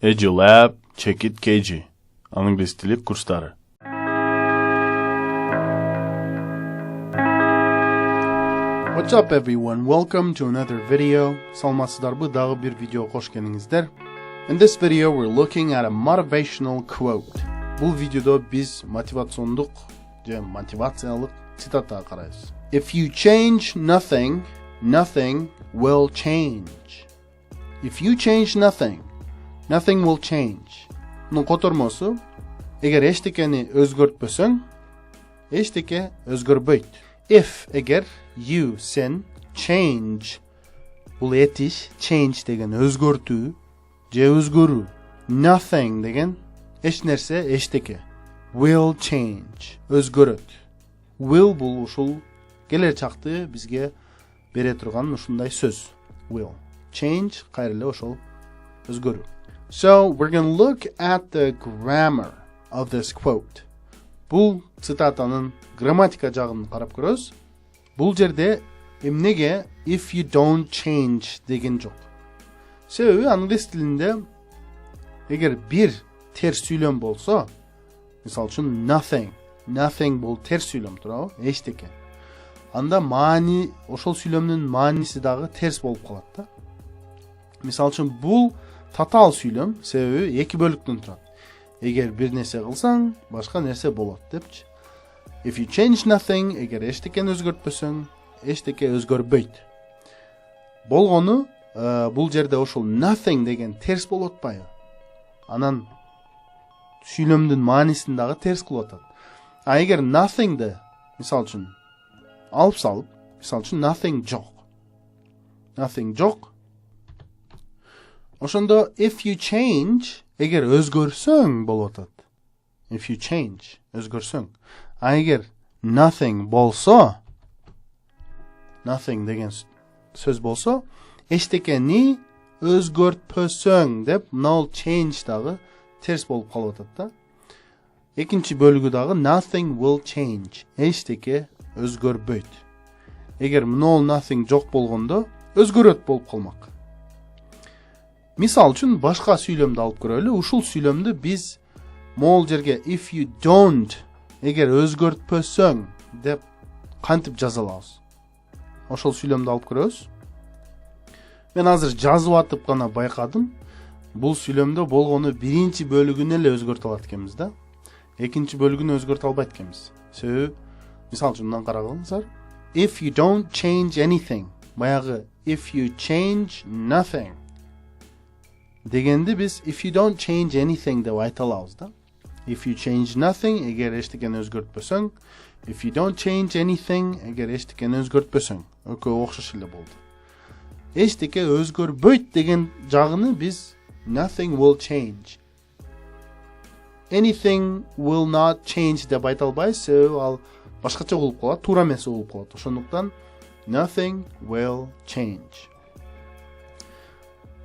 Lab, check it KG. Англис тили курстары. What's up everyone? Welcome to another video. Саламатсыздарбы, дагы бир видео кош келиңиздер. In this video we're looking at a motivational quote. Бул видеодо биз мотивациондук же мотивациялык цитата карайбыз. If you change nothing, nothing will change. If you change nothing, nothing will change. Мунун котормосу, эгер эчтекени өзгөртпөсөң, эчтеке өзгөрбөйт. If эгер you sen change, бул этиш, change деген өзгөртүү же өзгөрүү, nothing деген эч нерсе, эчтеке, will change, өзгөрөт. Will бул ушул келер чакты бизге бере турган ушундай сөз. Will change кайрылы ошол өзгөрүү. So we're going to look at the grammar of this quote. Бул цитатанын грамматика жагын карап көрөбүз. Бул жерде эмнеге if you don't change деген жок. Себеби англис тилинде эгер бир терс сүйлөм болсо, мисалы үчүн nothing бул терс сүйлөм туурабы, эчтеке. Анда маани, ошол сүйлөмдүн мааниси дагы терс болуп калат да. Мисалы үчүн бул татаал сүйлөм, себеби эки бөлүктөн турат. Эгер бир нерсе кылсаң, башка нерсе болот депчи. If you change nothing, эгер эчтекени өзгөртпөсөң, эчтеке өзгөрбөйт. Болгону, бул жерде ошол nothing деген терс болуп атпайбы? Анан сүйлөмдүн маанисин дагы терс кылып атат. А эгер nothing'ды, мисалы үчүн, алып салып, мисалы үчүн nothing жок. Ошондо if you change, эгер өзгөрсөң болуп атат. If you change, өзгөрсөң. А эгер nothing болсо, nothing деген сөз болсо, эчтекени өзгөртпөсөң деп, мынау change дагы терс болуп калып атат да. Экинчи бөлүгү дагы nothing will change. Эчтеке өзгөрбөйт. Эгер мынау nothing жок болгондо, өзгөрөт болуп калмак. Мисал үчүн башка сүйлөмдү алып көрөлү. Ушул сүйлөмдү биз могул жерге if you don't, эгер өзгөртпөсөң деп кантип жаза алабыз? Ошол сүйлөмдү алып көрөбүз. Мен азыр жазып атып гана байкадым. Бул сүйлөмдө болгону биринчи бөлүгүн эле өзгөртө алат экенбиз да. Экинчи бөлүгүн өзгөртө албайт экенбиз. Себеби мисал үчүн мындан карагыңыздар. If you don't change anything, баягы if you change nothing дегенди биз if you don't change anything деп айта алабыз да. If you change nothing, эгер эчтекени өзгөртпөсөң, if you don't change anything, эгер эчтекени өзгөртпөсөң, экөө окшош эле болду. Эчтеке өзгөрбөйт деген жагыны биз nothing will change. Anything will not change деп айта албайбыз, себеби ал башкача болуп калат, туура эмес болуп калат. Ошондуктан nothing will change.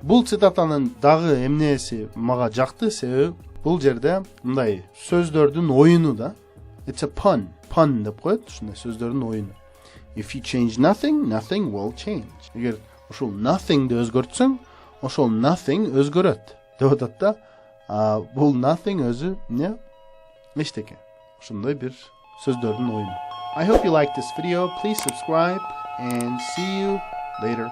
Бул цитатанын дагы эмнеси мага жакты, себеби бул жерде мындай сөздөрдүн оюну да. It's a pun деп коет, ушундай сөздөрдүн оюну. If you change nothing, nothing will change. Эгер ушул nothing'ды өзгөртсөң, ошол nothing өзгөрөт деп атат да. Бул nothing өзү эмне? Эчтеке. Ушундай бир сөздөрдүн оюну. I hope you liked this video. Please subscribe and see you later.